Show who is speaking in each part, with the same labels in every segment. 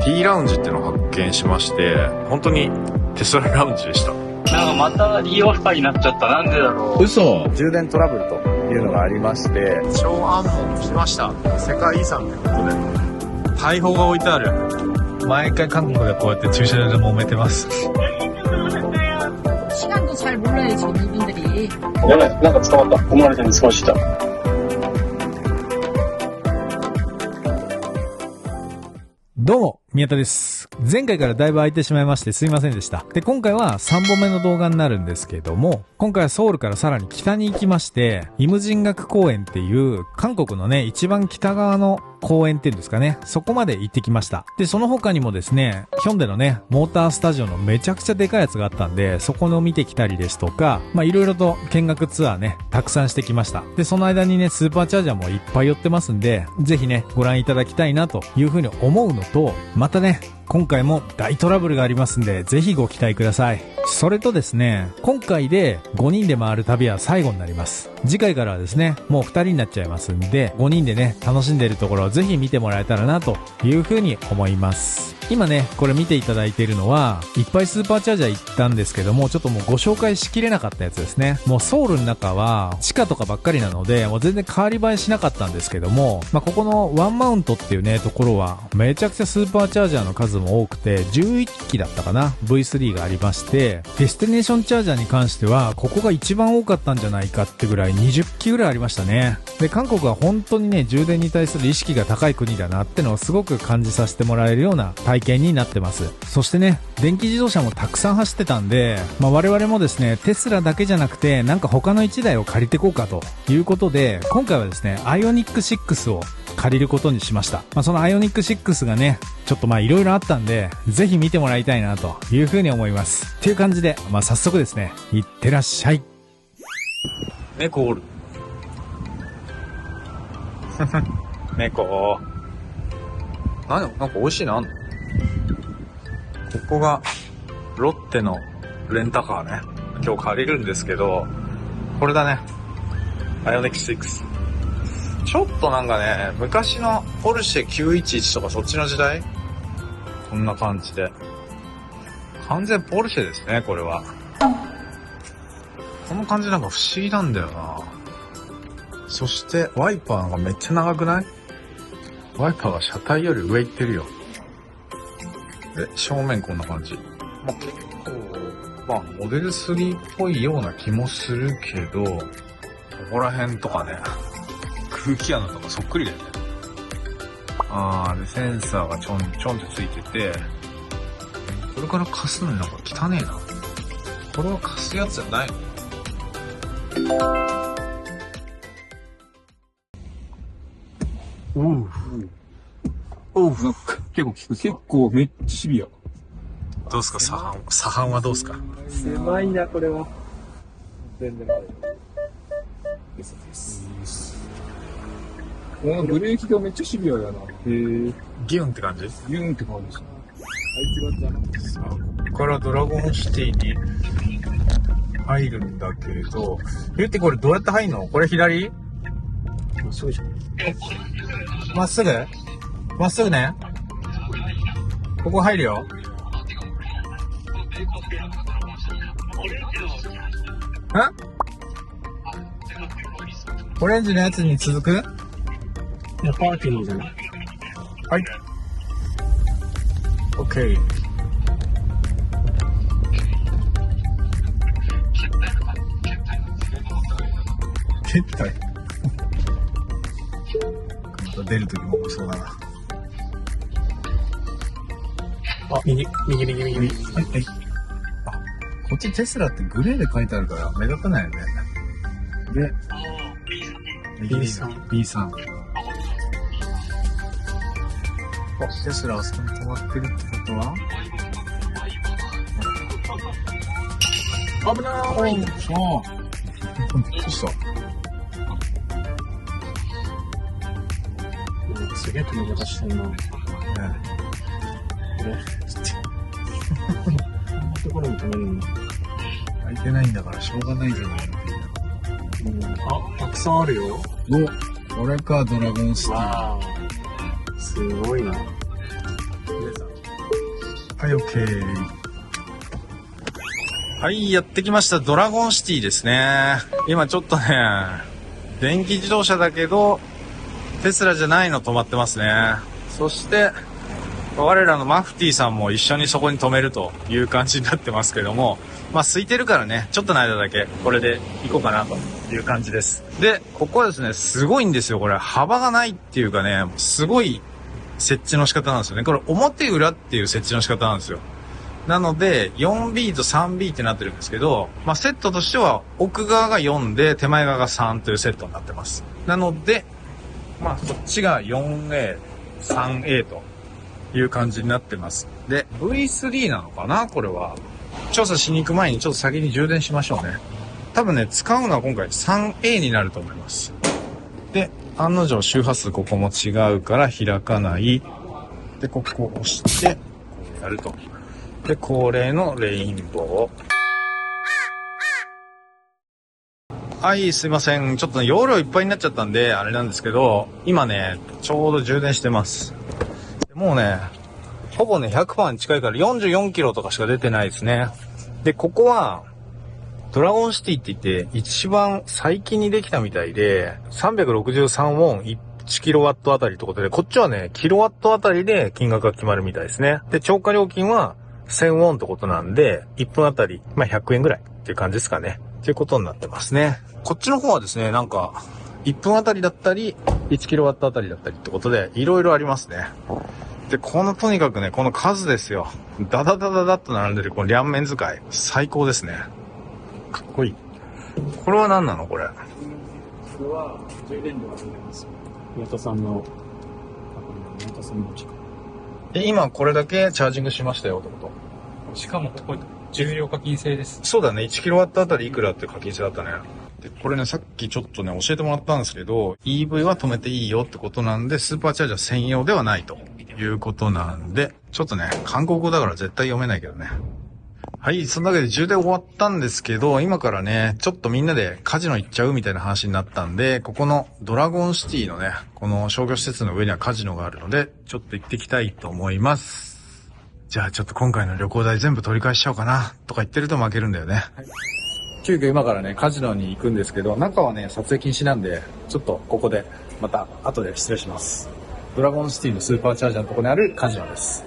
Speaker 1: T ラウンジっていうのを発見しまして、本当にテスララウンジでした。
Speaker 2: なんかまた利用不可になっちゃった。なんでだろう。
Speaker 1: 嘘。
Speaker 3: 充電トラブルというのがありまして、
Speaker 1: 長安門来ました。世界遺産ということで大砲が置いてある。毎回韓国でこうやって駐車場で揉めてます。
Speaker 4: 시간도 잘 몰라요 지금 이분들이.
Speaker 2: やばい、なんか捕まった。思われてる少しした。
Speaker 5: どうも、宮田です。前回からだいぶ空いてしまいましてすいませんでした。で、今回は3本目の動画になるんですけども、今回はソウルからさらに北に行きまして、イムジン学公園っていう韓国のね、一番北側の公園っていうんですかね、そこまで行ってきました。で、その他にもですね、ヒョンデのね、モータースタジオのめちゃくちゃでかいやつがあったんで、そこの見てきたりですとか、いろいろと見学ツアーね、たくさんしてきました。で、その間にね、スーパーチャージャーもいっぱい寄ってますんで、ぜひね、ご覧いただきたいなというふうに思うのと、またね、今回も大トラブルがありますんで、ぜひご期待ください。それとですね、今回で5人で回る旅は最後になります。次回からはですね、もう2人になっちゃいますんで、5人でね、楽しんでいるところをぜひ見てもらえたらなというふうに思います。今ね、これ見ていただいているのは、いっぱいスーパーチャージャー行ったんですけども、ちょっともうご紹介しきれなかったやつですね。もうソウルの中は地下とかばっかりなので、もう全然変わり映えしなかったんですけども、ここのワンマウントっていうね、ところは、めちゃくちゃスーパーチャージャーの数も多くて、11機だったかな ?V3 がありまして、デスティネーションチャージャーに関しては、ここが一番多かったんじゃないかってぐらい20機ぐらいありましたね。で、韓国は本当にね、充電に対する意識が高い国だなってのをすごく感じさせてもらえるような体験になってます。そしてね、電気自動車もたくさん走ってたんで、我々もですね、テスラだけじゃなくて、なんか他の1台を借りてこうかということで、今回はですね、アイオニック6を借りることにしました。そのアイオニック6がね、ちょっといろいろあったんで、ぜひ見てもらいたいなというふうに思います。っていう感じで、早速ですね、いってらっしゃい。
Speaker 1: 猫おる。猫。なんか美味しいのあんの？ここがロッテのレンタカーね。今日借りるんですけど、これだね。アイオニック6。ちょっとなんかね、昔のポルシェ911とかそっちの時代？こんな感じで。完全ポルシェですね、これは。この感じなんか不思議なんだよな。そして、ワイパーがめっちゃ長くない？ワイパーが車体より上行ってるよ。で、正面こんな感じ。結構、モデル3っぽいような気もするけど、ここら辺とかね、空気穴とかそっくりだよね。で、センサーがちょんちょんってついてて、これから貸すのになんか汚ねえな。これは貸すやつじゃないの？
Speaker 6: 結構効く。結構めっちゃシビア。
Speaker 1: どうすか、左半はどうすか？
Speaker 6: 狭いな、これは。全然ない。このブレーキがめっちゃシビアやな。
Speaker 1: ギュンって感じ？
Speaker 6: ギュンって感じですね。あいつが
Speaker 1: ここからドラゴンシティに入るんだけど、ってこれどうやって入んの？これ左？
Speaker 6: まっすぐじゃん。
Speaker 1: まっすぐ？まっすぐね。ここ入るよ。オレンジのやつに続く？
Speaker 6: いや、パーキングじゃない。
Speaker 1: はい。OK。決体。出るときも多そうだな。
Speaker 6: 右。
Speaker 1: はい。こっちテスラってグレーで書いてあるから目立たないよね。で、B3。テスラあそこに止まってるってことは？危ない。そう。びっくりした。
Speaker 6: すげえ止め方してんな。ねこんなところに止めるんだ。
Speaker 1: 開いてないんだからしょうがないじゃないの。
Speaker 6: たくさんあるよ。
Speaker 1: これか、ドラゴンシティ。
Speaker 6: すごいな。
Speaker 1: はい、OK。はい、やってきました。ドラゴンシティですね。今ちょっとね、電気自動車だけど、テスラじゃないの止まってますね。そして、我らのマフティーさんも一緒にそこに止めるという感じになってますけども、まあ空いてるからね、ちょっとの間だけこれで行こうかなという感じです。で、ここはですね、すごいんですよ。これ幅がないっていうかね、すごい設置の仕方なんですよね。これ表裏っていう設置の仕方なんですよ。なので 4B と 3B ってなってるんですけど、まあセットとしては奥側が4で手前側が3というセットになってます。なので、まあこっちが 4A、3A という感じになってます。で、V3 なのかなこれは。調査しに行く前にちょっと先に充電しましょうね。多分ね、使うのは今回 3A になると思います。で、案の定周波数ここも違うから開かない。で、ここを押して、こうやると。で、恒例のレインボー。はい、すいません。ちょっとね、容量いっぱいになっちゃったんで、あれなんですけど、今ね、ちょうど充電してます。もうね、ほぼね、100% に近いから44キロとかしか出てないですね。で、ここは、ドラゴンシティって言って、一番最近にできたみたいで、363ウォン1キロワットあたりってことで、こっちはね、キロワットあたりで金額が決まるみたいですね。で、超過料金は1000ウォンってことなんで、1分あたり、まあ、100円ぐらいっていう感じですかね。っていうことになってますね。こっちの方はですね、なんか、1分あたりだったり、1キロワットあたりだったりってことで、いろいろありますね。で、とにかくね、この数ですよ。ダダダダダッと並んでるこの両面使い。最高ですね。かっこいい。これは何なのこれ。
Speaker 6: これは充電量が出てますよ。宮田さんの時間。
Speaker 1: 今これだけチャージングしましたよってこと。
Speaker 2: しかもここ、重量課金制です。
Speaker 1: そうだね。1キロワットあたりいくらって課金制だったね。で、これね、さっきちょっとね、教えてもらったんですけど、EV は止めていいよってことなんで、スーパーチャージャー専用ではないということなんで、ちょっとね、韓国語だから絶対読めないけどね。はい、そんなわけで充電終わったんですけど、今からね、ちょっとみんなでカジノ行っちゃうみたいな話になったんで、ここのドラゴンシティのね、この商業施設の上にはカジノがあるので、ちょっと行ってきたいと思います。じゃあちょっと今回の旅行代全部取り返しちゃおうかな、とか言ってると負けるんだよね。はい、急遽今からね、カジノに行くんですけど、中はね、撮影禁止なんで、ちょっとここで、また後で失礼します。ドラゴンシティのスーパーチャージャーのところにあるカジノです。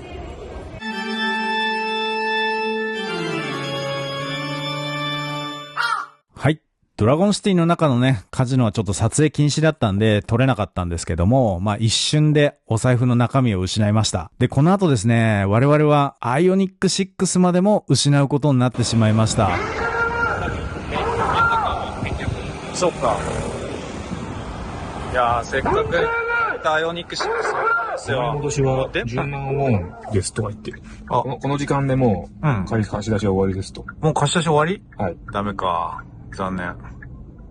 Speaker 5: はい。ドラゴンシティの中のね、カジノはちょっと撮影禁止だったんで撮れなかったんですけども、まあ一瞬でお財布の中身を失いました。で、この後ですね、我々はアイオニック6までも失うことになってしまいました。
Speaker 1: そっか。いやー、せっかくアイオニック6ですよ。
Speaker 6: 戻しは10万ウォンですとか言ってる。
Speaker 1: あ、
Speaker 6: この時間でもう、貸し出しは終わりですと。
Speaker 1: もう貸し出し終わり？
Speaker 6: はい。
Speaker 1: ダメか。残念。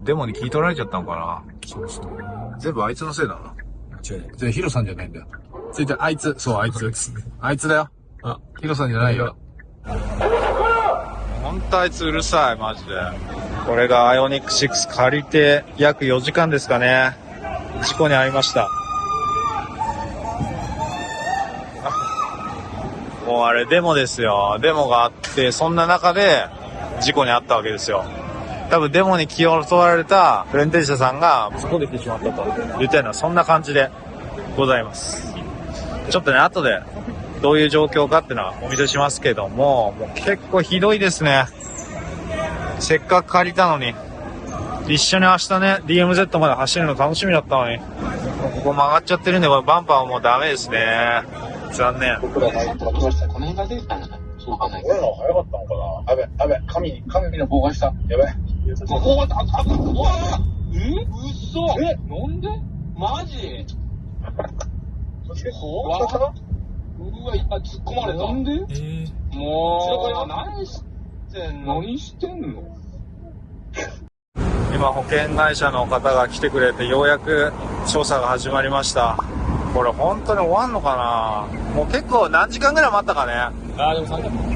Speaker 1: デモに聞い取られちゃったのかな。
Speaker 6: そうですね。
Speaker 1: 全部あいつのせいだな。
Speaker 6: 違う。
Speaker 1: じゃあヒロさんじゃないんだよ。ついてあいつ。そう、あいつ。あいつだよ。あ、ヒロさんじゃないよ。ほんとあいつうるさい、マジで。これがアイオニック6借りて約4時間ですかね。事故に遭いました。もうあれデモですよ。デモがあって、そんな中で事故に遭ったわけですよ。多分デモに気を取られた運転手さんがそこで来てしまったと言ったような、そんな感じでございます。ちょっとね、後でどういう状況かっていうのはお見せしますけども、もう結構ひどいですね。せっかく借りたのに。一緒に明日ね、DMZ まで走るの楽しみだったのに。ここ曲がっちゃってるんで、これバンパーはもうダメですね。残念。
Speaker 2: 僕らが行ったら、この辺が出てたんじゃない？そうわかんない。
Speaker 1: 俺ら早かったのかな。やべ、神の妨害した。やべ。
Speaker 2: おっ、嘘なんでマジうわ、今突っ込まれた。なんでもう、何してんの
Speaker 1: 今保険会社の方が来てくれてようやく調査が始まりました。これ本当に終わんのかな。もう結構何時間ぐらい待ったかね。
Speaker 2: でも30分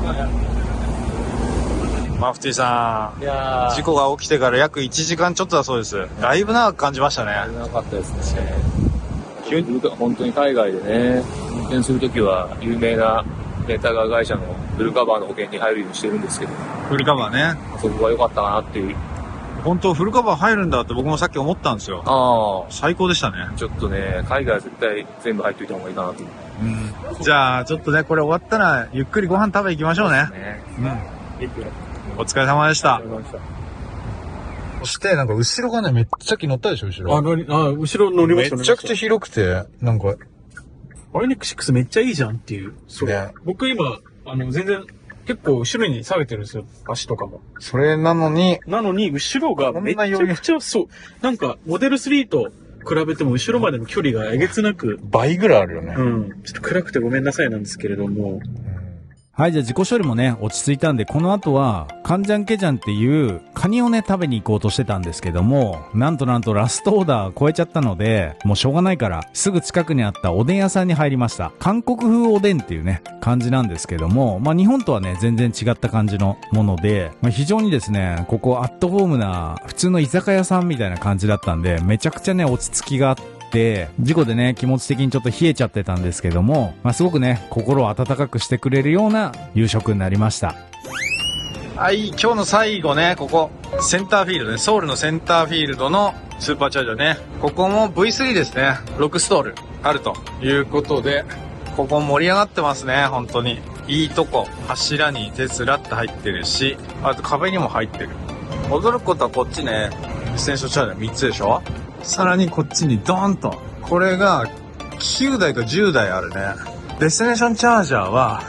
Speaker 1: マフティーさん、
Speaker 2: いや
Speaker 1: 事故が起きてから約1時間ちょっとだそうです。だいぶ長く感じましたね。
Speaker 2: なかったですね。本当に海外でね、運転するときは有名な
Speaker 7: レンタカー会社のフルカバーの保険に入るようにしてるんですけど、
Speaker 1: フルカバーね。
Speaker 7: そこが良かったかなっていう。
Speaker 1: 本当フルカバー入るんだって僕もさっき思ったんですよ。
Speaker 7: ああ。
Speaker 1: 最高でしたね。
Speaker 7: ちょっとね、海外は絶対全部入っといた方がいいかなと。
Speaker 1: じゃあ、ちょっとね、これ終わったら、ゆっくりご飯食べ行きましょうね。お疲れ様でした。そして、なんか後ろがね、めっちゃ気乗ったでしょ、後ろ。
Speaker 6: 後ろ乗りましたね。
Speaker 1: めちゃくちゃ広くて、なんか。
Speaker 6: INEX6 めっちゃいいじゃんっていう。そう。
Speaker 1: ね、
Speaker 6: 僕今、全然、結構後ろに下げてるんですよ。足とかも。
Speaker 1: それなのに、
Speaker 6: 後ろがめちゃくちゃ、そう。なんか、モデル3と比べても後ろまでの距離がえげつなく。
Speaker 1: 倍ぐらいあるよね。
Speaker 6: ちょっと暗くてごめんなさいなんですけれども。
Speaker 5: はい、じゃあ自己処理もね、落ち着いたんで、この後は、カンジャンケジャンっていうカニをね、食べに行こうとしてたんですけども、なんとラストオーダー超えちゃったので、もうしょうがないから、すぐ近くにあったおでん屋さんに入りました。韓国風おでんっていうね、感じなんですけども、日本とはね、全然違った感じのもので、非常にですね、ここアットホームな、普通の居酒屋さんみたいな感じだったんで、めちゃくちゃね、落ち着きがあって、事故でね、気持ち的にちょっと冷えちゃってたんですけども、すごくね、心を温かくしてくれるような夕食になりました。
Speaker 1: はい、今日の最後ね、ここ、センターフィールドね、ソウルのセンターフィールドのスーパーチャージャーね、ここも V3 ですね、6ストールあるということで、ここ盛り上がってますね、本当に。いいとこ、柱にテスラって入ってるし、あと壁にも入ってる。驚くことはこっちね、エッセンシャルチャージャー3つでしょ？さらにこっちにドーンと。これが9台か10台あるね。デスティネーションチャージャーは、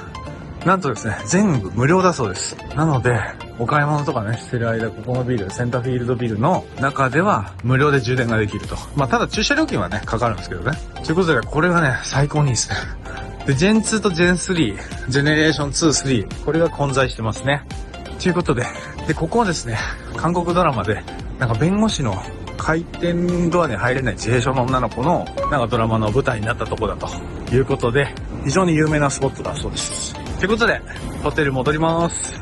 Speaker 1: なんとですね、全部無料だそうです。なので、お買い物とかね、してる間、ここのビル、センターフィールドビルの中では無料で充電ができると。ただ駐車料金はね、かかるんですけどね。ということで、これがね、最高にいいですね。で、ジェン2とジェン3、ジェネレーション2、3、これが混在してますね。ということで、ここはですね、韓国ドラマで、なんか弁護士の回転ドアに入れない自閉症の女の子のなんかドラマの舞台になったとこだということで、非常に有名なスポットだそうです。ということで、ホテル戻ります。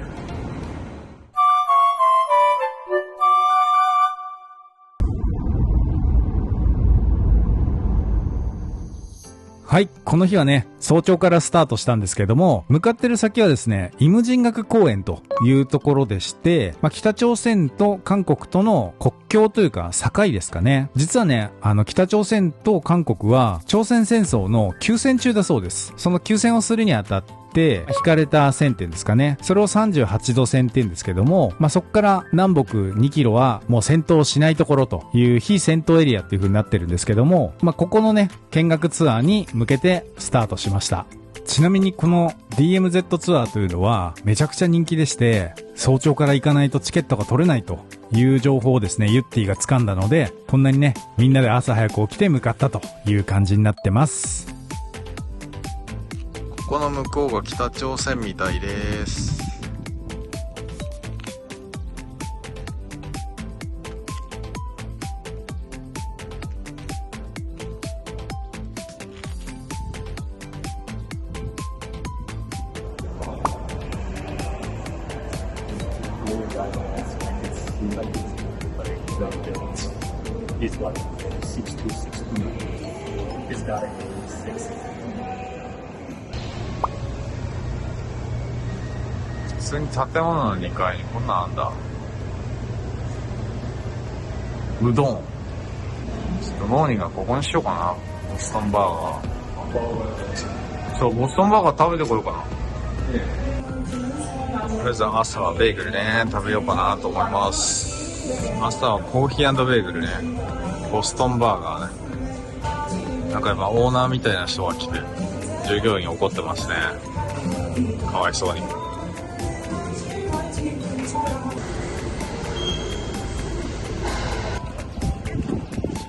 Speaker 5: はい。この日はね、早朝からスタートしたんですけども、向かってる先はですね、イムジン学公園というところでして、北朝鮮と韓国との国境というか境ですかね。実はね、北朝鮮と韓国は朝鮮戦争の休戦中だそうです。その休戦をするにあたって引かれた線っていうんですかね。それを38度線って言うんですけども、そこから南北2キロはもう戦闘しないところという非戦闘エリアっていう風になってるんですけども、ここのね、見学ツアーに向けてスタートしました。ちなみにこの DMZ ツアーというのはめちゃくちゃ人気でして、早朝から行かないとチケットが取れないという情報をですね、ユッティが掴んだので、こんなにね、みんなで朝早く起きて向かったという感じになってます。
Speaker 1: ここの向こうが北朝鮮みたいです。普通に建物の2階にこんなんあんだ。うどん。ちょっとモーニングはここにしようかな。ボストンバーガー。そう、ボストンバーガー食べてこようかな。とりあえず朝はベーグルね、食べようかなと思います。朝はコーヒー&ベーグルね。ボストンバーガーね。なんか今オーナーみたいな人が来て、従業員怒ってますね。かわいそうに。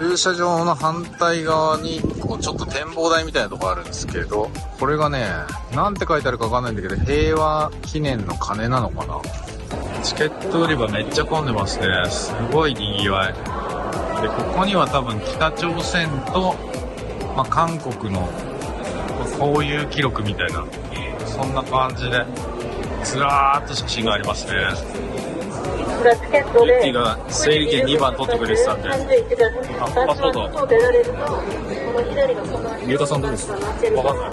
Speaker 1: 駐車場の反対側にこうちょっと展望台みたいなとこあるんですけど、これがね、なんて書いてあるかわかんないんだけど、平和記念の鐘なのかな。チケット売り場めっちゃ混んでますね。すごい賑わいで、ここには多分北朝鮮と、韓国の交友記録みたいな、そんな感じでずらーっと写真がありますね。ユッティが整理券2番取ってくれてたんで、パスポート
Speaker 7: 宮田さんどうですか？わかんない。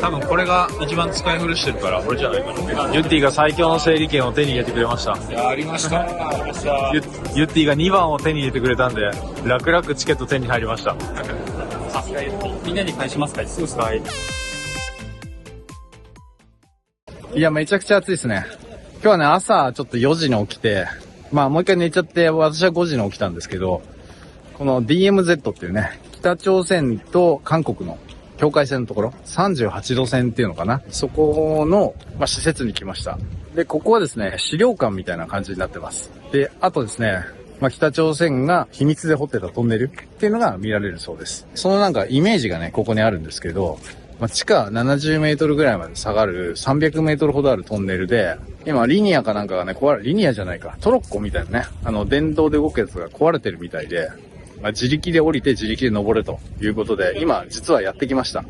Speaker 1: 多分これが一番使い古してるから俺じゃないかな。ユッティが最強の整理券を手に入れてくれました。
Speaker 7: やりました。
Speaker 1: ユッティが2番を手に入れてくれたんで、楽々チケット手に入りました。
Speaker 6: さすがみんなに返しますか？そうですか。
Speaker 3: いや、めちゃくちゃ暑いですね。今日はね、朝ちょっと4時に起きて、まあもう一回寝ちゃって、私は5時に起きたんですけど、この DMZ っていうね、北朝鮮と韓国の境界線のところ、38度線っていうのかな。そこの、施設に来ました。で、ここはですね、資料館みたいな感じになってます。で、あとですね、北朝鮮が秘密で掘ってたトンネルっていうのが見られるそうです。そのなんかイメージがね、ここにあるんですけど、地下70メートルぐらいまで下がる300メートルほどあるトンネルで、今リニアかなんかがね、リニアじゃないか、トロッコみたいなね、電動で動くやつが壊れてるみたいで、自力で降りて自力で登るということで、今実はやってきました。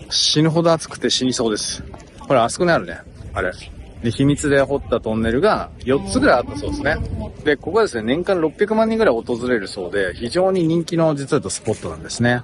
Speaker 3: 死ぬほど暑くて死にそうです。これあそこにあるね、あれ。で、秘密で掘ったトンネルが4つぐらいあったそうですね。で、ここはですね、年間600万人ぐらい訪れるそうで、非常に人気の実はスポットなんですね。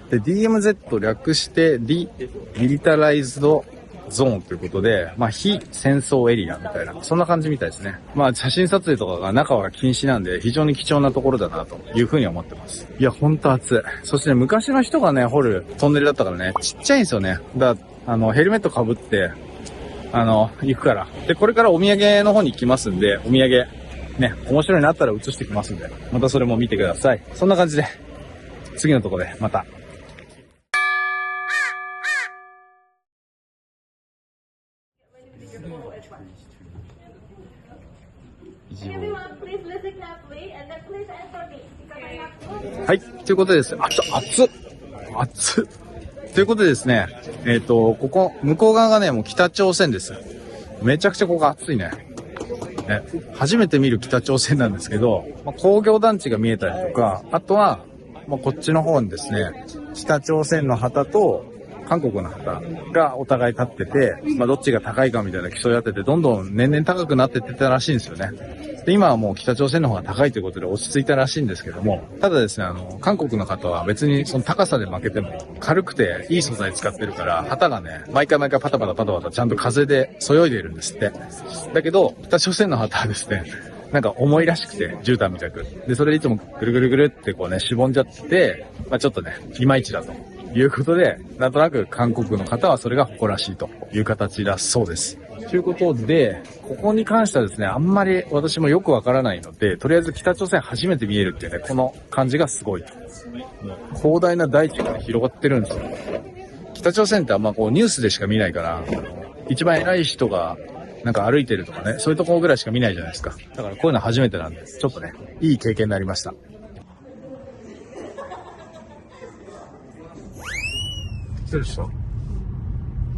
Speaker 3: で、DMZ 略してミリタライズドゾーンということで、非戦争エリアみたいな、そんな感じみたいですね。写真撮影とかが中は禁止なんで、非常に貴重なところだなというふうに思ってます。いや、ほんと暑い。そしてね、昔の人がね、掘るトンネルだったからね、ちっちゃいんですよね。ヘルメット被って、行くから。で、これからお土産の方に行きますんで、お土産、ね、面白いなったら映してきますんで、またそれも見てください。そんな感じで、次のところでまた。はい、ということでですね、熱っということでですね、ここ、向こう側がね、もう北朝鮮です。めちゃくちゃここ暑いね。初めて見る北朝鮮なんですけど、工業団地が見えたりとか、あとは、こっちの方にですね、北朝鮮の旗と韓国の旗がお互い立ってて、どっちが高いかみたいな競い合ってて、どんどん年々高くなってってたらしいんですよね。で、今はもう北朝鮮の方が高いということで落ち着いたらしいんですけども、ただですね、韓国の方は別にその高さで負けても軽くていい素材使ってるから、旗がね、毎回パタパタちゃんと風でそよいでるんですって。だけど、北朝鮮の旗はですね、なんか重いらしくて、絨毯みたく。で、それでいつもぐるぐるぐるってこうね、しぼんじゃってて、ちょっとね、いまいちだということで、なんとなく韓国の方はそれが誇らしいという形だそうです。ということで、ここに関してはですね、あんまり私もよくわからないので、とりあえず北朝鮮初めて見えるっていうね、この感じがすごい。広大な大地が、広がってるんですよ。北朝鮮ってこうニュースでしか見ないから、一番偉い人がなんか歩いてるとかね、そういうところぐらいしか見ないじゃないですか。だからこういうの初めてなんで、ちょっとね、いい経験になりました。
Speaker 1: どうでした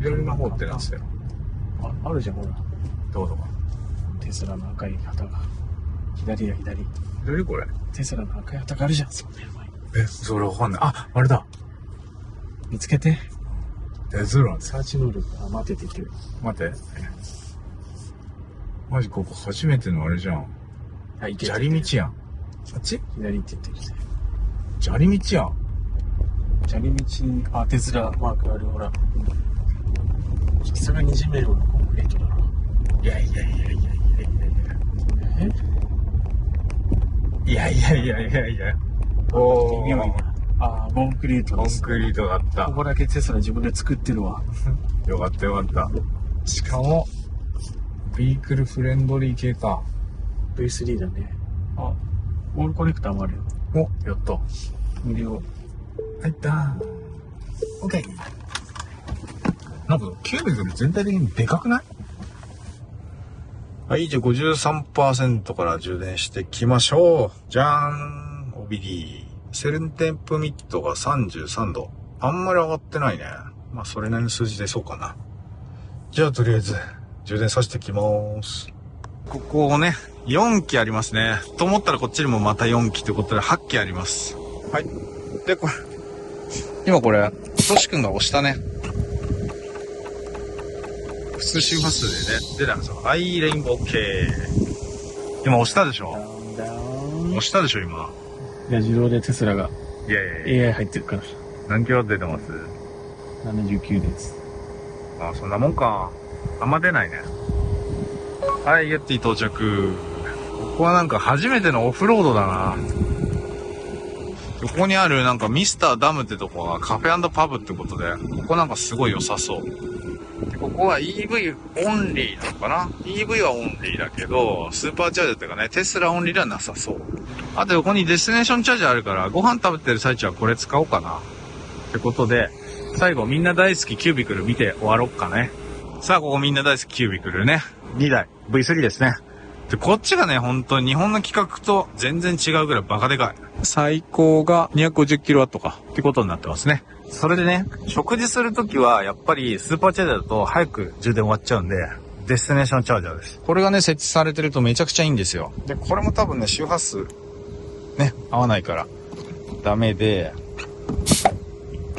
Speaker 1: 左の方ってなんすよ。
Speaker 6: あるじゃん、ほら。
Speaker 1: どうぞ。
Speaker 6: テスラの赤い旗が。左。
Speaker 1: 何これ
Speaker 6: テスラの赤い旗があるじゃん、そうね。
Speaker 1: それわかんない。あれだ。
Speaker 6: 見つけて。
Speaker 1: テスラ。
Speaker 6: サーチ能力。待てていける。
Speaker 1: 待って。マジここ初めてのあれじゃん。砂利道やん。あっち
Speaker 6: 左って言ってきて。
Speaker 1: 砂利道やん。
Speaker 6: 砂利道に、テスラマークある、ほら。さすがに地面のコンクリートだな。
Speaker 1: いや。おー。
Speaker 6: コンクリートです。
Speaker 1: コンクリートだった。
Speaker 6: ここだけテスラ自分で作ってるわ。
Speaker 1: よかった。しかも、ビークルフレンドリー系か。
Speaker 6: V3 だね。ウォールコネクターもあるよ。
Speaker 1: お、やった。
Speaker 6: 無料。
Speaker 1: 入ったー。OK。なんか、キュービクル全体的にでかくない？はい、じゃあ 53% から充電していきましょう。じゃーん。OBD。セルンテンプミットが33度。あんまり上がってないね。それなりの数字でそうかな。じゃあとりあえず、充電させてきまーす。ここね、4機ありますね。と思ったらこっちにもまた4機ということで8機あります。はい。で、今これ、トシ君が押したね。普通周波数でね、出たんですよ。はい、レインボー OK。今押したでしょ？押したでしょ、今。
Speaker 6: いや、自動でテスラが
Speaker 1: いや
Speaker 6: AI 入ってるから。
Speaker 1: 何キロ出てます？
Speaker 6: 79です。
Speaker 1: あ、そんなもんか。あんま出ないね。はい、イエティ到着。ここはなんか初めてのオフロードだな。ここにあるなんかミスターダムってとこはカフェ&パブってことで、ここなんかすごい良さそう。でここは EV オンリーなのかな？ EV はオンリーだけど、スーパーチャージャーっていうかね、テスラオンリーではなさそう。あと横にデスティネーションチャージャーあるから、ご飯食べてる最中はこれ使おうかな。ってことで、最後みんな大好きキュービクル見て終わろっかね。さあ、ここみんな大好きキュービクルね。2台。V3 ですね。で、こっちがね、本当に日本の規格と全然違うぐらいバカでかい。最高が 250kW か。ってことになってますね。それでね、食事するときはやっぱりスーパーチャージャーだと早く充電終わっちゃうんで、デスティネーションチャージャーです。これがね、設置されてるとめちゃくちゃいいんですよ。で、これも多分ね、周波数、ね、合わないから、ダメで、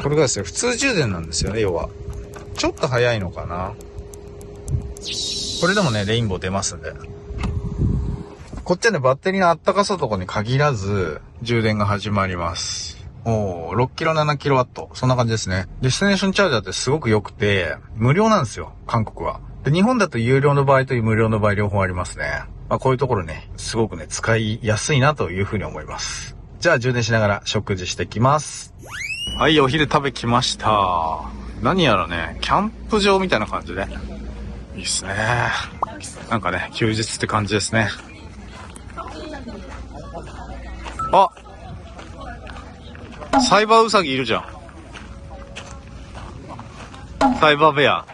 Speaker 1: これがですね、普通充電なんですよね、要は。ちょっと早いのかな。これでもね、レインボー出ますんで。こっちはね、バッテリーのあったかさとかに限らず、充電が始まります。6キロ7キロワット。そんな感じですね。デスティネーションチャージャーってすごく良くて、無料なんですよ、韓国は。で、日本だと有料の場合と無料の場合両方ありますね。まあこういうところね、すごくね、使いやすいなというふうに思います。じゃあ充電しながら食事してきます。はい、お昼食べきました。何やらね、キャンプ場みたいな感じで。いいっすね。なんかね、休日って感じですね。あ、サイバーウサギいるじゃん。サイバーベア。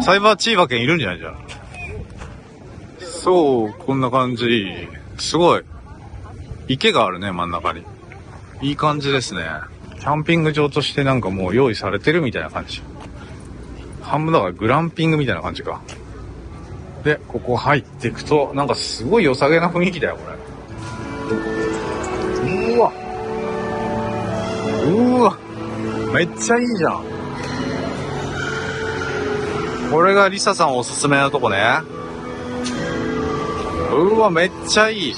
Speaker 1: サイバーチーバケンいるんじゃないじゃん。そう、こんな感じ。すごい。池があるね、真ん中に。いい感じですね。キャンピング場としてなんかもう用意されてるみたいな感じ。半分だからグランピングみたいな感じか。で、ここ入っていくと、なんかすごい良さげな雰囲気だよ、これ。うわ。うわ。めっちゃいいじゃん。これがリサさんおすすめなとこね。うわ、めっちゃいい。い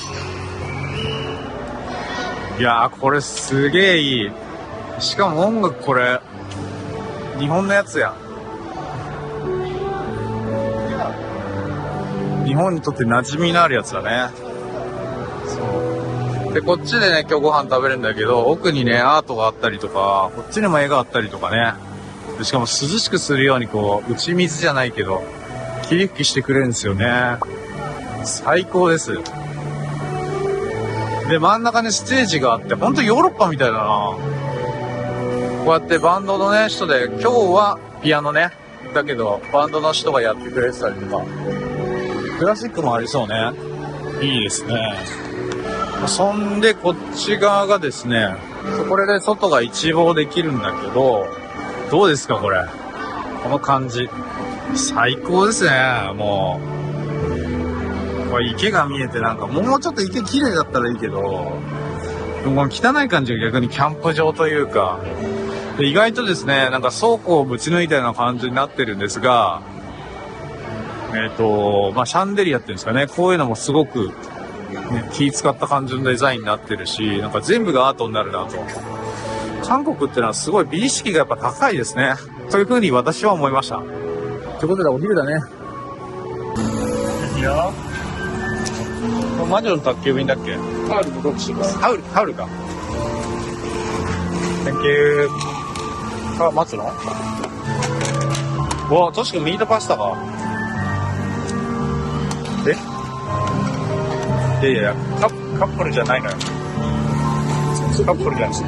Speaker 1: やー、これすげーいい。しかも音楽これ、日本のやつや。日本にとって馴染みのあるやつだね。そう。で、こっちでね、今日ご飯食べるんだけど、奥にね、アートがあったりとか、こっちにも絵があったりとかね。でしかも涼しくするようにこう、打ち水じゃないけど、霧吹きしてくれるんですよね。最高です。で、真ん中にステージがあって、ほんとヨーロッパみたいだな。こうやってバンドのね、人で、今日はピアノね。だけど、バンドの人がやってくれてたりとか。クラシックもありそうね。いいですね。そんで、こっち側がですね、これで外が一望できるんだけど、どうですかこれ。この感じ。最高ですね、もう。これ池が見えてなんか、もうちょっと池綺麗だったらいいけど、でもこの汚い感じが逆にキャンプ場というか、で意外とですね、なんか倉庫をぶち抜いたような感じになってるんですが、まあ、シャンデリアっていうんですかね、こういうのもすごく、ね、気使った感じのデザインになってるし、なんか全部がアートになるなと。韓国ってのはすごい美意識がやっぱ高いですね。という風に私は思いました。ということでお昼だね。いいよ。これ魔女の宅急便だっけ？
Speaker 2: ハウルとロクシーです。
Speaker 1: ハウルか。Thank you。あ、待つの？うわ、確かミートパスタか。いやいや、カップルじゃないのよ。カップルじゃないし。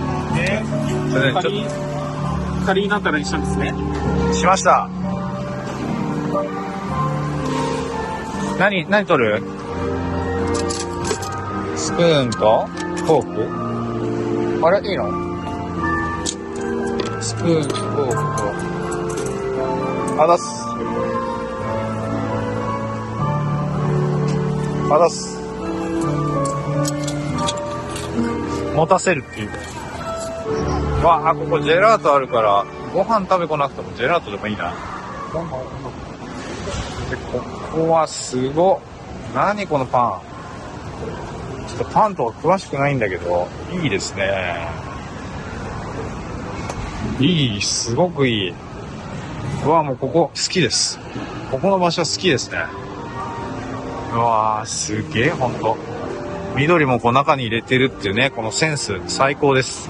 Speaker 6: 仮になったら一緒ですね。
Speaker 1: しました。何取る？スプーンとフォーク？あれいいの？スプーン、フォークと。あざす。あざす。持たせるっていう。わあ、ここジェラートあるから、ご飯食べこなくてもジェラートでもいいな。で、ここはすごっ。何このパン。ちょっとパンとか詳しくないんだけど、いいですね。いい、すごくいい。うわ、もうここ好きです。ここの場所好きですね。うわー、すげえ、ほんと。緑もこう中に入れてるっていうね、このセンス、最高です。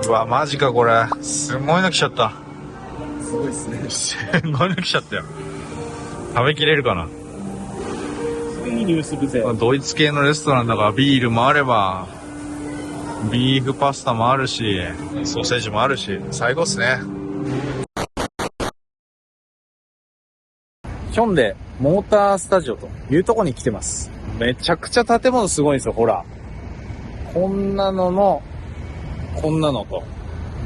Speaker 1: うわ、マジかこれ。すごいの来ちゃった。
Speaker 6: すごいですね。
Speaker 1: すごいの来ちゃったよ。食べきれるかな。
Speaker 6: いいニュースぜ。
Speaker 1: ドイツ系のレストランだからビールもあれば、ビーフパスタもあるし、ソーセージもあるし、最高っすね。
Speaker 3: ヒョンデモータースタジオというとこに来てます。めちゃくちゃ建物すごいんですよ、ほら。こんなのの、こんなのと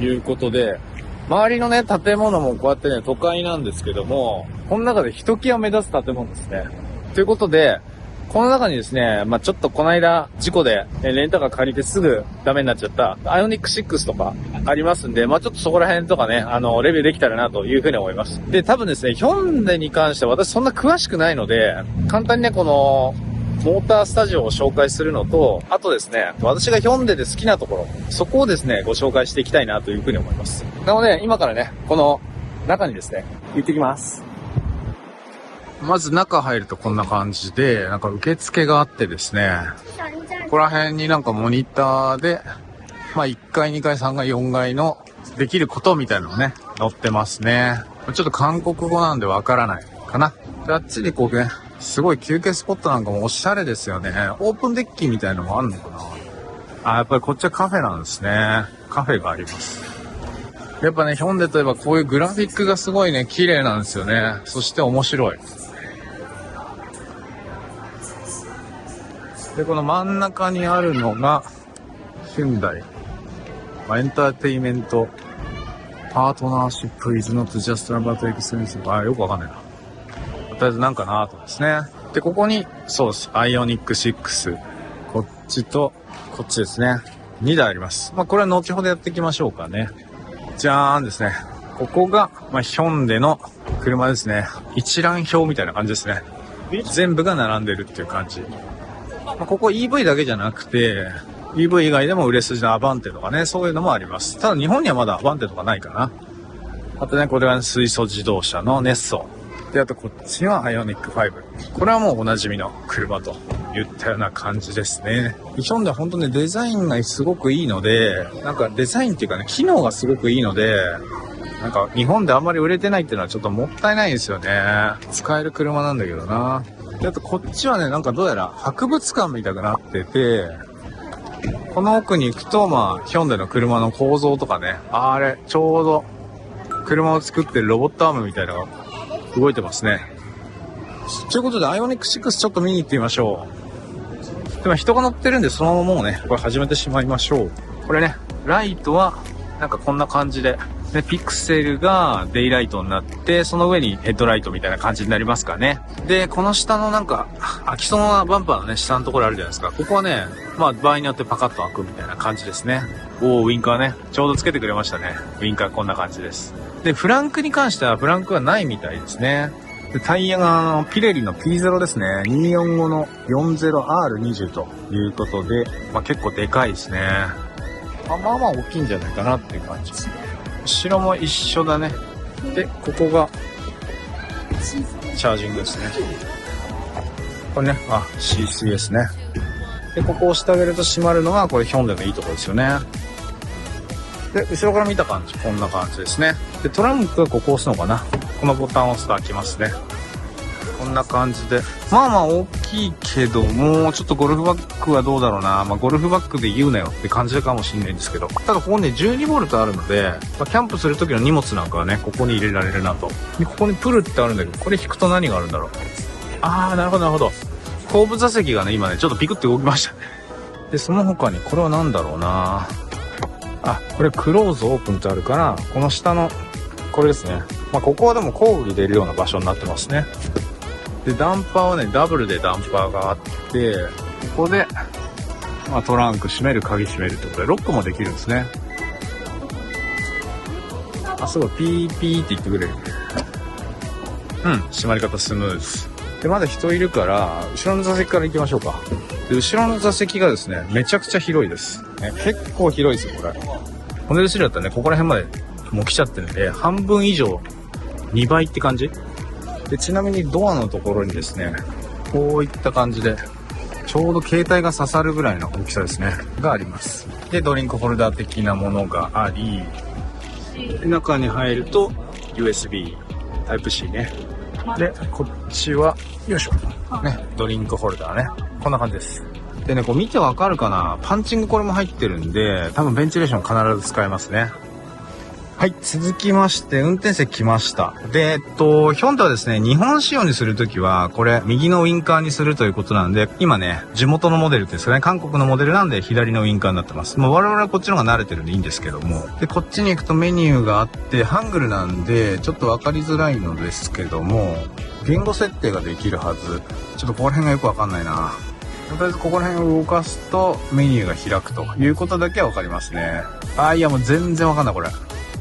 Speaker 3: いうことで、周りのね、建物もこうやってね、都会なんですけども、この中でひときわ目立つ建物ですね。ということで、この中にですね、ちょっとこの間事故でレンタカー借りてすぐダメになっちゃったアイオニック6とかありますんで、ちょっとそこら辺とかね、レビューできたらなというふうに思います。で、多分ですね、ヒョンデに関しては私そんな詳しくないので、簡単にね、この、モータースタジオを紹介するのと、あとですね、私がヒョンデで好きなところ、そこをですね、ご紹介していきたいなというふうに思います。なので、今からね、この中にですね、行ってきます。
Speaker 1: まず中入るとこんな感じで、なんか受付があってですね、ここら辺になんかモニターで、1階、2階、3階、4階のできることみたいなのね、載ってますね。ちょっと韓国語なんでわからないかな。で、あっちにこうね、すごい休憩スポットなんかもおしゃれですよね。オープンデッキみたいなのもあるのかな。やっぱりこっちはカフェなんですね。カフェがあります。やっぱね、ヒョンデといえばこういうグラフィックがすごいね、綺麗なんですよね。そして面白い。で、この真ん中にあるのが、ヒュンダイ。エンターテイメント、パートナーシップイズノットジャストラバートエクスペンシブ。よくわかんないな。とりあえずなんかなとですね。で、ここに、そうです。アイオニック6。こっちと、こっちですね。2台あります。これは後ほどやっていきましょうかね。じゃーんですね。ここが、ヒョンデの車ですね。一覧表みたいな感じですね。全部が並んでるっていう感じ。ここ EV だけじゃなくて、EV 以外でも売れ筋のアバンテとかね、そういうのもあります。ただ日本にはまだアバンテとかないかな。あとね、これは水素自動車のネッソ。で、あとこっちはアイオニック5。これはもうおなじみの車といったような感じですね。ヒョンデは本当ね、デザインがすごくいいので、なんかデザインっていうかね、機能がすごくいいので、なんか日本であんまり売れてないっていうのはちょっともったいないんですよね。使える車なんだけどな。で、あとこっちはね、なんかどうやら博物館みたくなってて、この奥に行くと、ヒョンデの車の構造とかね、あれ、ちょうど車を作ってるロボットアームみたいなのが動いてますね。ということで、アイオニック6ちょっと見に行ってみましょう。でも人が乗ってるんで、そのままもうね、これ始めてしまいましょう。これね、ライトは、なんかこんな感じで、で、ピクセルがデイライトになって、その上にヘッドライトみたいな感じになりますかね。で、この下のなんか、開きそうなバンパーのね、下のところあるじゃないですか。ここはね、場合によってパカッと開くみたいな感じですね。ウィンカーね。ちょうどつけてくれましたね。ウィンカーこんな感じです。で、フランクに関してはフランクはないみたいですね。で、タイヤがピレリの P0 ですね。245の 40R20 ということで、結構でかいですね。まあ大きいんじゃないかなっていう感じ。後ろも一緒だね。で、ここがチャージングですね。これね、C3 ですね。で、ここを押してあげると閉まるのが、これヒョンデのいいところですよね。で、後ろから見た感じ、こんな感じですね。で、トランクはここ押すのかな。このボタンを押すと開きますね。こんな感じで。大きいけども、ちょっとゴルフバッグはどうだろうな。ゴルフバッグで言うなよって感じかもしれないんですけど。ただここね、12V あるので、キャンプする時の荷物なんかはね、ここに入れられるなと。で、ここにプルってあるんだけど、これ引くと何があるんだろう。なるほどなるほど。後部座席がね、今ね、ちょっとピクって動きましたね。で、その他に、これは何だろうな。これクローズオープンってあるから、この下の、これですね。ここはでも工具入れるような場所になってますね。で、ダンパーはね、ダブルでダンパーがあって、ここで、トランク閉める、鍵閉めるってことで、ロックもできるんですね。すごい、ピーピーって言ってくれる。閉まり方スムーズ。で、まだ人いるから、後ろの座席から行きましょうか。で、後ろの座席がですね、めちゃくちゃ広いです。結構広いですよ、これ。
Speaker 3: モデル3だったらね、ここら辺までもう来ちゃってるんで、半分以上、2倍って感じで、ちなみにドアのところにですね、こういった感じで、ちょうど携帯が刺さるぐらいの大きさですね、があります。で、ドリンクホルダー的なものがあり、で中に入ると USB Type-C ね。で、こっちは、よいしょ。ね、ドリンクホルダーね。こんな感じです。でね、こう見てわかるかな？パンチングこれも入ってるんで、多分ベンチレーション必ず使えますね。はい、続きまして、運転席来ました。で、ヒョンデはですね、日本仕様にするときは、これ、右のウインカーにするということなんで、今ね、地元のモデルですかね、韓国のモデルなんで、左のウインカーになってます。もう我々はこっちの方が慣れてるんでいいんですけども。で、こっちに行くとメニューがあって、ハングルなんで、ちょっとわかりづらいのですけども、言語設定ができるはず。ちょっとここら辺がよくわかんないな。とりあえずここら辺を動かすと、メニューが開くということだけはわかりますね。いやもう全然わかんない、これ。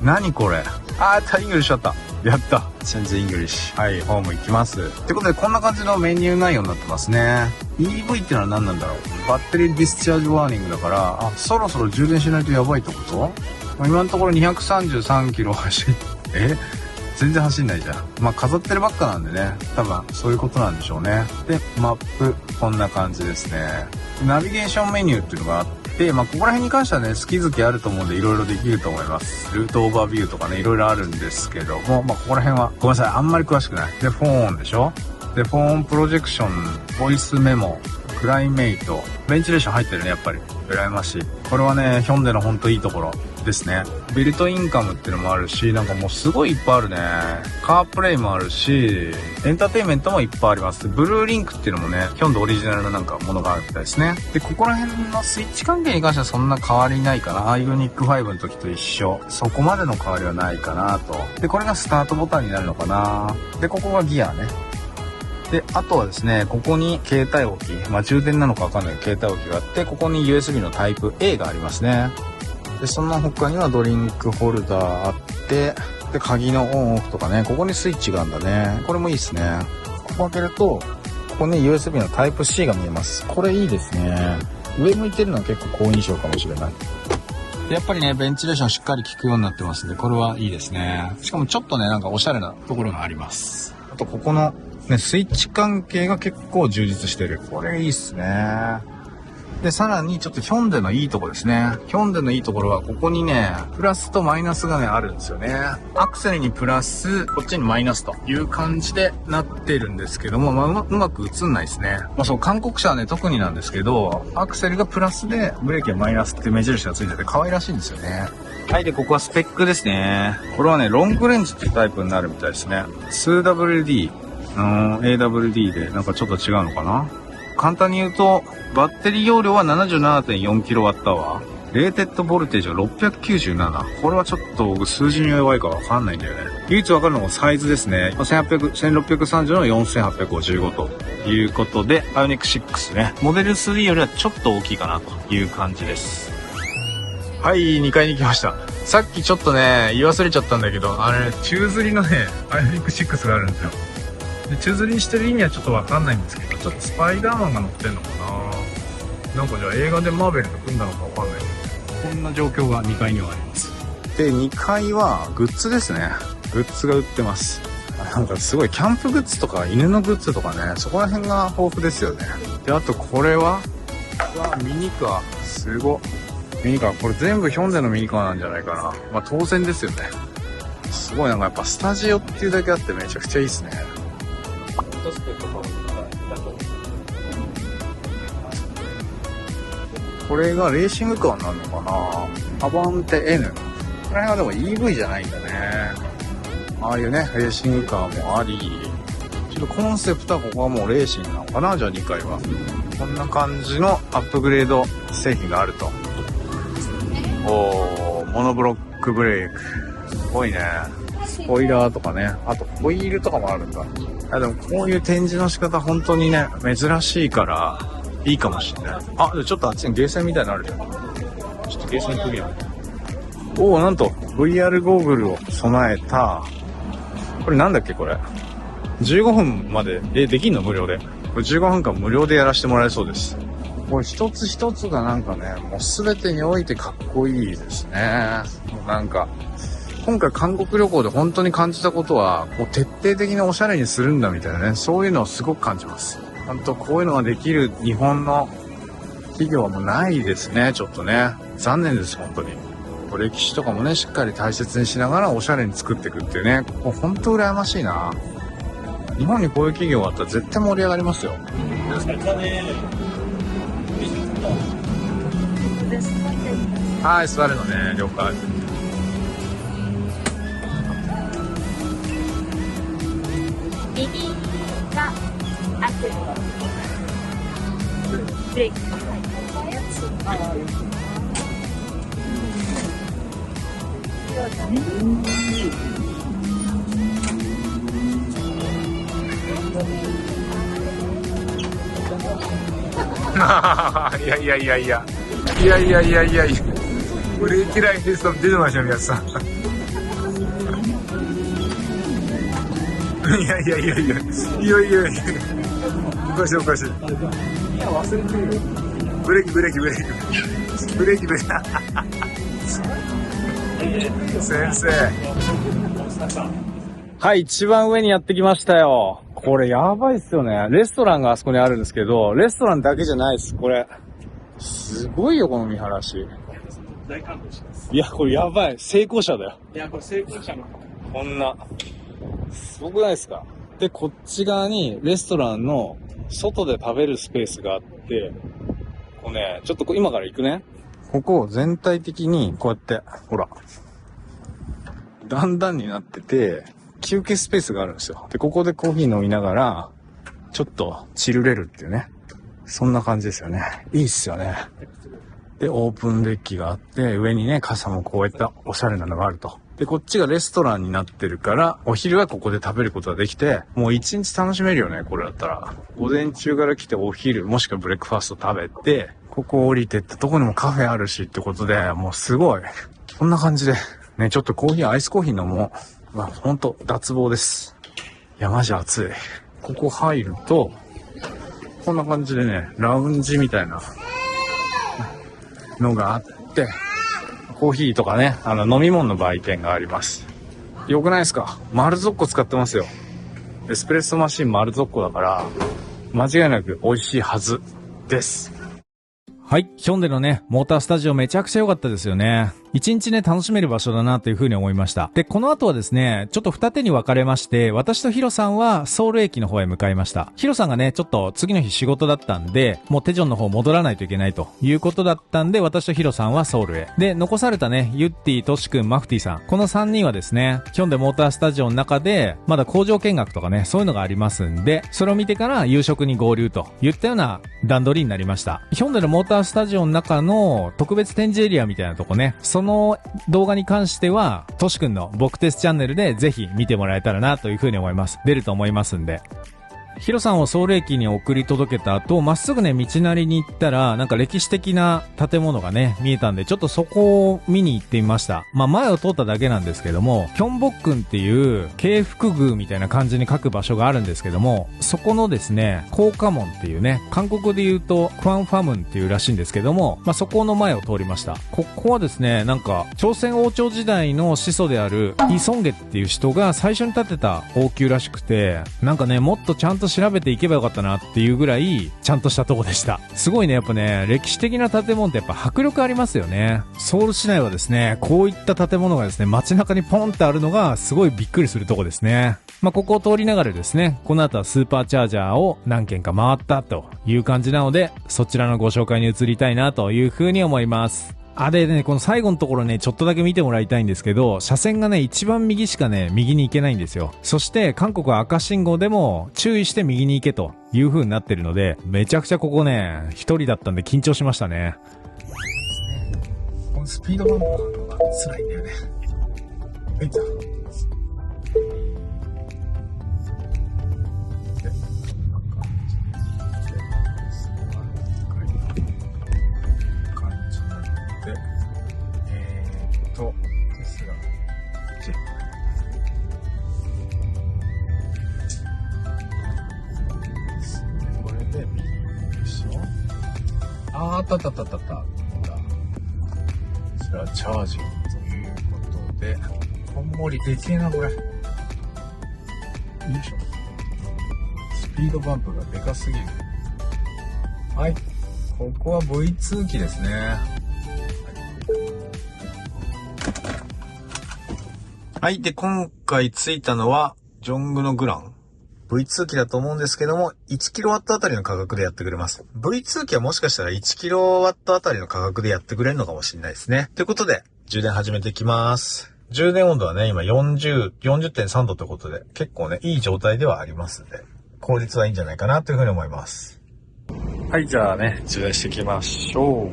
Speaker 3: 何これ。イングリッシュだった。やった。全然イングリッシュ。はい、ホーム行きます。ってことで、こんな感じのメニュー内容になってますね。EV ってのは何なんだろう。バッテリーディスチャージワーニングだから、そろそろ充電しないとやばいってこと？今のところ233キロ走って、全然走んないじゃん。飾ってるばっかなんでね。多分、そういうことなんでしょうね。で、マップ、こんな感じですね。ナビゲーションメニューっていうのがあって、ここら辺に関してはね、好き好きあると思うんで、いろいろできると思います。ルートオーバービューとかね、いろいろあるんですけども、ここら辺は、ごめんなさい、あんまり詳しくない。で、フォーンでしょ？で、フォーンプロジェクション、ボイスメモ、クライメイト、ベンチレーション入ってるね、やっぱり。羨ましい。これはね、ヒョンデのほんといいところですね。ビルトインカムっていうのもあるし、なんかもうすごいいっぱいあるね。カープレイもあるし、エンターテインメントもいっぱいあります。ブルーリンクっていうのもね、ヒョンデオリジナルのなんかものがあるみたいですね。で、ここら辺のスイッチ関係に関してはそんな変わりないかな。アイオニック5の時と一緒。そこまでの変わりはないかなと。で、これがスタートボタンになるのかな。で、ここがギアね。で、あとはですね、ここに携帯置き、充電なのかわかんない携帯置きがあって、ここに USB のタイプ A がありますね。で、その他にはドリンクホルダーあって、で、鍵のオンオフとかね、ここにスイッチがあるんだね。これもいいですね。ここ開けると、ここに USB のタイプ C が見えます。これいいですね。上向いてるのは結構好印象かもしれない。で、やっぱりね、ベンチレーションしっかり効くようになってますんで、これはいいですね。しかもちょっとね、なんかおしゃれなところがあります。あと、ここの、ね、スイッチ関係が結構充実してる。これいいっすね。で、さらにちょっとヒョンデのいいところですね。ヒョンデのいいところは、ここにね、プラスとマイナスがね、あるんですよね。アクセルにプラス、こっちにマイナスという感じでなってるんですけども、うまく映んないですね。そう、韓国車はね、特になんですけど、アクセルがプラスで、ブレーキがマイナスっていう目印がついてて可愛らしいんですよね。はい、で、ここはスペックですね。これはね、ロングレンジっていうタイプになるみたいですね。2WD。AWD でなんかちょっと違うのかな。簡単に言うと、バッテリー容量は 77.4kWh。レーテッドボルテージは697。これはちょっと僕数字に弱いかわかんないんだよね。唯一わかるのがサイズですね。1630の4855ということで、アイオニック6ね。モデル3よりはちょっと大きいかなという感じです。はい、2階に来ました。さっきちょっとね、言い忘れちゃったんだけど、宙吊りのね、アイオニック6があるんですよ。で、宙吊りにしてる意味はちょっとわかんないんですけど、ちょっとスパイダーマンが乗ってんのかな。なんかじゃあ映画でマーベルと組んだのかわかんないけど、こんな状況が2階にはあります。で、2階はグッズですね。グッズが売ってます。なんかすごいキャンプグッズとか犬のグッズとかね、そこら辺が豊富ですよね。で、あとこれは、ミニカー。すごっ。ミニカー。これ全部ヒョンデのミニカーなんじゃないかな。当然ですよね。すごいなんかやっぱスタジオっていうだけあってめちゃくちゃいいですね。これがレーシングカーになるのかな。アバンテ N。これはでも EV じゃないんだね。ああいうね、レーシングカーもあり。ちょっとコンセプトはここはもうレーシングなのかな。じゃあ2階は。こんな感じのアップグレード製品があると。モノブロックブレーク。すごいね。スポイラーとかね。あとホイールとかもあるんだ。でもこういう展示の仕方本当にね、珍しいから、いいかもしれない。ちょっとあっちにゲーセンみたいなのあるじゃん。ちょっとゲーセン行ってみよう。なんと、VR ゴーグルを備えた、これなんだっけこれ。15分まで、できんの無料で。これ15分間無料でやらせてもらえそうです。これ一つ一つがなんかね、もう全てにおいてかっこいいですね。もうなんか、今回韓国旅行で本当に感じたことは、こう徹底的におしゃれにするんだみたいなね、そういうのをすごく感じます。本当こういうのができる日本の企業はもうないですね、ちょっとね。残念です、本当に。歴史とかもね、しっかり大切にしながらおしゃれに作っていくっていうね、もう本当羨ましいな。日本にこういう企業があったら絶対盛り上がりますよ。はい、座るのね、了解。
Speaker 8: 右がアクセル。ブレーキ。
Speaker 1: いやいやいやいや。いやいやいやいやいや。ブレーキラインテスト出てましたよ、皆さん。いやいやいやいや。いやいやいや。おかしいおかしい。ブレーキブレーキブレーキ。ブレーキブレーキ。先生。
Speaker 3: はい、一番上にやってきましたよ。これやばいっすよね。レストランがあそこにあるんですけど、レストランだけじゃないです、これ。すごいよ、この見晴らし。
Speaker 6: 大感動します。
Speaker 3: いや、これやばい。成功者だよ。
Speaker 6: いや、これ成功者の。
Speaker 3: こんな。すごくないですか？で、こっち側にレストランの外で食べるスペースがあって、こうね、ちょっと今から行くね。ここ全体的にこうやって、ほら。段々になってて、休憩スペースがあるんですよ。で、ここでコーヒー飲みながら、ちょっとチルれるっていうね。そんな感じですよね。いいっすよね。で、オープンデッキがあって、上にね、傘もこういったおしゃれなのがあると。で、こっちがレストランになってるから、お昼はここで食べることができて、もう一日楽しめるよね、これだったら。午前中から来てお昼、もしくはブレックファースト食べて、ここ降りてってとこにもカフェあるしってことで、もうすごい。こんな感じで、ね、ちょっとコーヒー、アイスコーヒー飲もう。まあ、ほんと、脱帽です。いや、マジ暑い。ここ入ると、こんな感じでね、ラウンジみたいなのがあって、コーヒーとかね、飲み物の売店があります。よくないですか？マルゾッコ使ってますよ。エスプレッソマシンマルゾッコだから、間違いなく美味しいはずです。
Speaker 5: はい。ヒョンデのね、モータースタジオめちゃくちゃ良かったですよね。一日ね、楽しめる場所だなというふうに思いました。で、この後はですね、ちょっと二手に分かれまして、私とヒロさんはソウル駅の方へ向かいました。ヒロさんがね、ちょっと次の日仕事だったんで、もうテジョンの方戻らないといけないということだったんで、私とヒロさんはソウルへ。で、残されたね、ユッティ、トシ君、マフティさん。この3人はですね、ヒョンデモータースタジオの中で、まだ工場見学とかね、そういうのがありますんで、それを見てから夕食に合流といったような段取りになりました。ヒョンデのモータースタジオの中の特別展示エリアみたいなとこね、その動画に関しては、トシ君の僕テスチャンネルでぜひ見てもらえたらなというふうに思います。出ると思いますんで。ヒロさんをソウル駅に送り届けた後、まっすぐね、道なりに行ったら、なんか歴史的な建物がね、見えたんで、ちょっとそこを見に行ってみました。まあ、前を通っただけなんですけども、キョンボックンっていう京福宮みたいな感じに書く場所があるんですけども、そこのですね、光華門っていうね、韓国で言うと、クワンファムンっていうらしいんですけども、まあ、そこの前を通りました。ここはですね、なんか、朝鮮王朝時代の始祖である、イ・ソンゲっていう人が最初に建てた王宮らしくて、なんかね、もっとちゃんと調べていけばよかったなっていうぐらいちゃんとしたとこでした。すごいね、やっぱね、歴史的な建物ってやっぱ迫力ありますよね。ソウル市内はですね、こういった建物がですね、街中にポンってあるのがすごいびっくりするとこですね。まあ、ここを通りながらですね、この後はスーパーチャージャーを何軒か回ったという感じなので、そちらのご紹介に移りたいなというふうに思います。でね、この最後のところね、ちょっとだけ見てもらいたいんですけど、車線がね、一番右しかね、右に行けないんですよ。そして、韓国は赤信号でも注意して右に行けという風になってるので、めちゃくちゃここね、一人だったんで緊張しましたね。
Speaker 1: このスピードバンパーのが辛いんだよね。はい、じゃあ。ですが、これで右でしょ。ったあったあったあった。それはチャージということで、こんもりでけえな、これ。よいしょ。スピードバンプがでかすぎる。はい。ここは V2 機ですね。はい。で、今回着いたのは、ジョングのグラン。V2 機だと思うんですけども、1kW あたりの価格でやってくれます。V2 機はもしかしたら 1kW あたりの価格でやってくれるのかもしれないですね。ということで、充電始めていきます。充電温度はね、今 40.3 度ってことで、結構ね、いい状態ではありますので、効率はいいんじゃないかなというふうに思います。はい、じゃあね、充電していきましょう。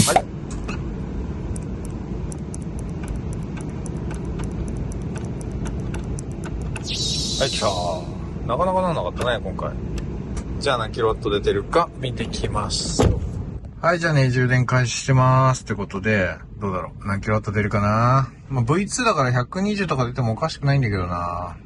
Speaker 1: はい。はい、来た。なかなかなんなかったね、今回。じゃあ何キロワット出てるか見てきます。はい、じゃあね、充電開始してます。ってことで、どうだろう。何キロワット出るかな。まあ、V2 だから120とか出てもおかしくないんだけどな。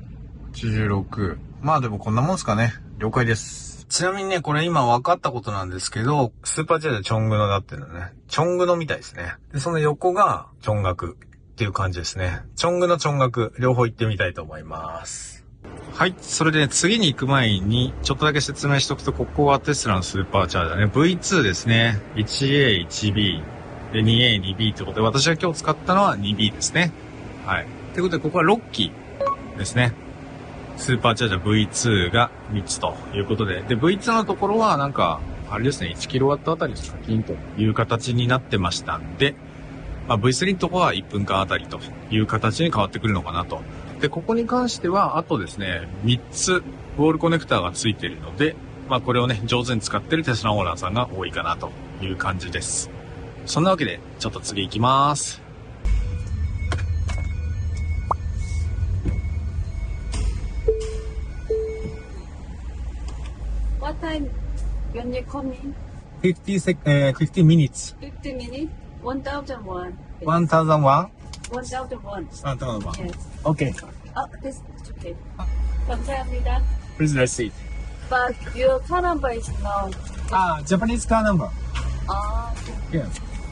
Speaker 1: 86。まあでもこんなもんすかね。了解です。ちなみにね、これ今分かったことなんですけど、スーパーチャージャーチョングノだってるのね。チョングノみたいですね。で、その横がチョンガクっていう感じですね。チョングノチョンガク、両方行ってみたいと思います。はい。それで、ね、次に行く前に、ちょっとだけ説明しておくと、ここはテスラのスーパーチャージャーね。V2 ですね。1A、1B。で、2A、2B ということで、私が今日使ったのは 2B ですね。はい。ということで、ここは6機ですね。スーパーチャージャー V2 が3つということで。で、V2 のところはなんか、あれですね、1kW あたり課金という形になってましたんで、まあ、V3 のところは1分間あたりという形に変わってくるのかなと。で、ここに関しては、あとですね、3つ、ウォールコネクターがついているので、まあこれをね、上手に使ってるテスラオーナーさんが多いかなという感じです。そんなわけで、ちょっと次行きます。
Speaker 4: What time when you come in?
Speaker 1: 50 minutes.
Speaker 4: 50 minutes? 1,001.
Speaker 1: 1,001?
Speaker 4: 1,001.
Speaker 1: 1,001.
Speaker 4: Yes.
Speaker 1: Okay.
Speaker 4: Oh, this is okay. 감사합니다.
Speaker 1: Please receipt.
Speaker 4: But your car number is no.
Speaker 1: Japanese car number. Yeah.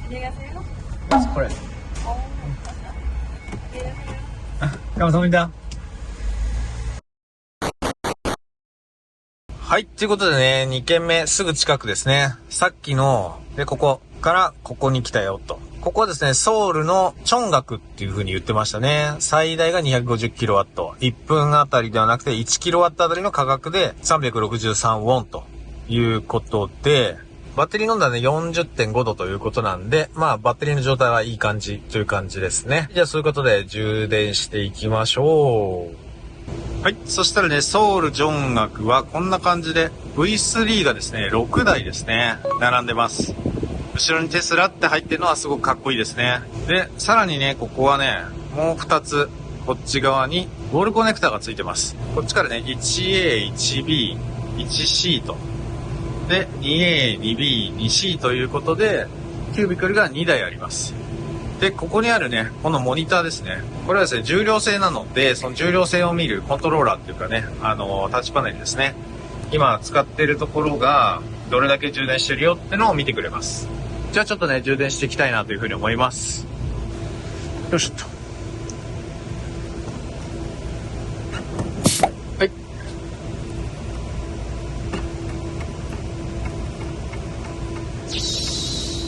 Speaker 4: 안녕하세요.
Speaker 1: That's correct.
Speaker 4: 안녕하세요.
Speaker 1: 감사합니다. はい。ということでね、2軒目すぐ近くですね。さっきの、で、ここからここに来たよと。ここはですね、ソウルのチョンガクっていう風に言ってましたね。最大が 250kW。1分あたりではなくて 1kW あたりの価格で363ウォンということで、バッテリー温度はね、40.5 度ということなんで、まあ、バッテリーの状態はいい感じという感じですね。じゃあ、そういうことで充電していきましょう。はい。そしたらね、ソウルジョンガクはこんな感じで V3 がですね、6台ですね、並んでます。後ろにテスラって入ってるのはすごくかっこいいですね。で、さらにね、ここはね、もう2つ、こっち側にウォールコネクタがついてます。こっちからね、1A、1B、1C と。で、2A、2B、2C ということで、キュービクルが2台あります。で、ここにあるね、このモニターですね。これはですね、重量性なので、その重量性を見るコントローラーっていうかね、タッチパネルですね。今使ってるところが、どれだけ充電してるよってのを見てくれます。じゃあちょっとね、充電していきたいなというふうに思います。よいしょっと。はい。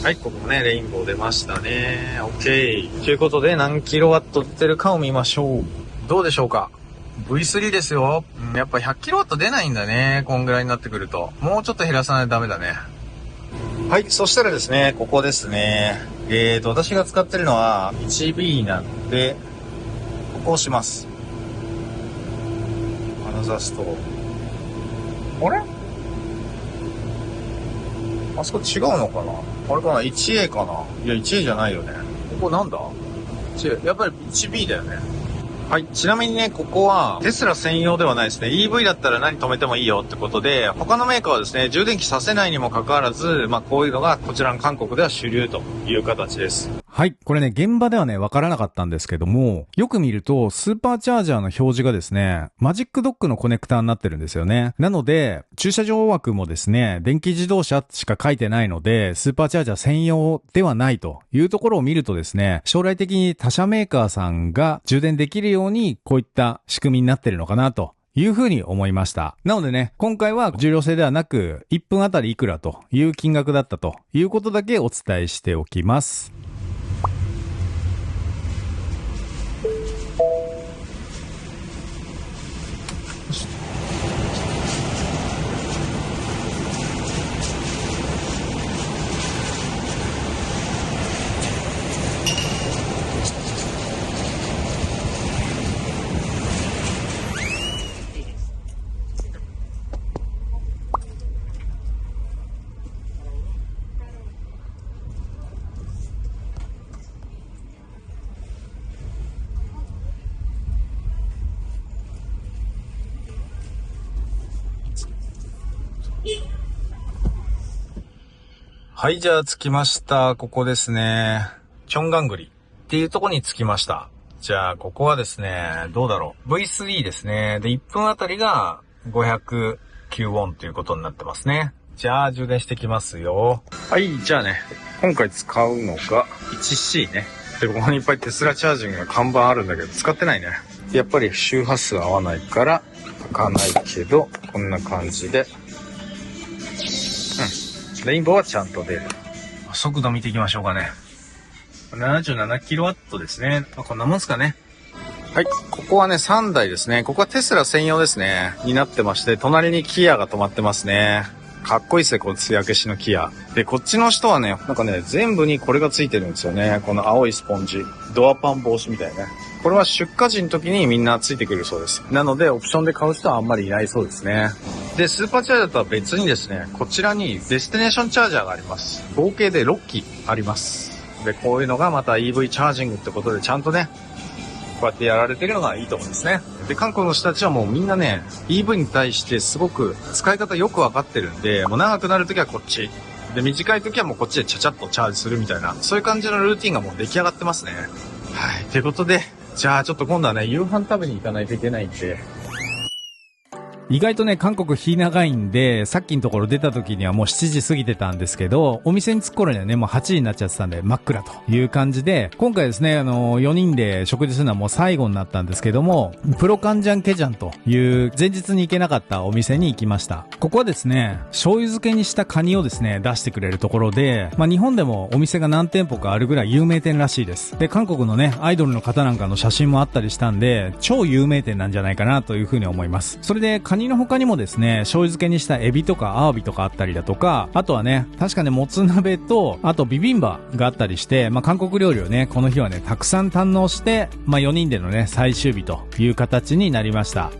Speaker 1: はい、ここもね、レインボー出ましたね。OK。ということで、何キロワット出てるかを見ましょう。どうでしょうか？ V3 ですよ。やっぱ100キロワット出ないんだね。こんぐらいになってくると。もうちょっと減らさないとダメだね。はい、そしたらですね、ここですね。私が使ってるのは 1B なんで、ここを押します。アナザーストー。あれ？あそこ違うのかな？あれかな？ 1A かな？いや、1A じゃないよね。ここなんだ？違う。やっぱり 1B だよね。はい。ちなみにね、ここはテスラ専用ではないですね。EV だったら何止めてもいいよってことで、他のメーカーはですね、充電器させないにもかかわらず、まあこういうのがこちらの韓国では主流という形です。
Speaker 5: はい。これね、現場ではね、わからなかったんですけども、よく見ると、スーパーチャージャーの表示がですね、マジックドックのコネクターになってるんですよね。なので、駐車場枠もですね、電気自動車しか書いてないので、スーパーチャージャー専用ではないというところを見るとですね、将来的に他社メーカーさんが充電できるように、こういった仕組みになってるのかなと。いう風に思いました。なのでね、今回は重量制ではなく、1分あたりいくらという金額だったということだけお伝えしておきます。
Speaker 1: はい、じゃあ着きました。ここですね。チョンガングリっていうとこに着きました。じゃあ、ここはですね、どうだろう。V3 ですね。で、1分あたりが509ウォンということになってますね。じゃあ、充電してきますよ。はい、じゃあね、今回使うのが 1C ね。で、ここにいっぱいテスラチャージングの看板あるんだけど、使ってないね。やっぱり周波数合わないから、開かないけど、こんな感じで。レインボーはちゃんと出る。速度見ていきましょうかね。77kW ですね。こんなもんすかね。はい。ここはね、3台ですね。ここはテスラ専用ですね。になってまして、隣にキアが止まってますね。かっこいいですね、この艶消しのキア。で、こっちの人はね、なんかね、全部にこれがついてるんですよね。この青いスポンジ。ドアパン防止みたいなね。これは出荷時の時にみんなついてくるそうです。なので、オプションで買う人はあんまりいないそうですね。で、スーパーチャージャーとは別にですね、こちらにデスティネーションチャージャーがあります。合計で6機あります。で、こういうのがまた EV チャージングってことでちゃんとね、こうやってやられてるのがいいと思うんですね。で、韓国の人たちはもうみんなね、EV に対してすごく使い方よくわかってるんで、もう長くなるときはこっち。で、短いときはもうこっちでちゃちゃっとチャージするみたいな、そういう感じのルーティンがもう出来上がってますね。はい。ということで、じゃあちょっと今度はね、夕飯食べに行かないといけないんで、
Speaker 5: 意外とね、韓国日長いんで、さっきのところ出た時にはもう7時過ぎてたんですけど、お店に着く頃にはね、もう8時になっちゃってたんで、真っ暗という感じで、今回ですね、4人で食事するのはもう最後になったんですけども、プロカンジャンケジャンという前日に行けなかったお店に行きました。ここはですね、醤油漬けにしたカニをですね、出してくれるところで、日本でもお店が何店舗かあるぐらい有名店らしいです。で、韓国のね、アイドルの方なんかの写真もあったりしたんで、超有名店なんじゃないかなというふうに思います。それで、カニの他にもですね、醤油漬けにしたエビとかアワビとかあったりだとか、あとはね、確かね、もつ鍋と、あとビビンバがあったりして、韓国料理をね、この日はね、たくさん堪能して、4人でのね、最終日という形になりました。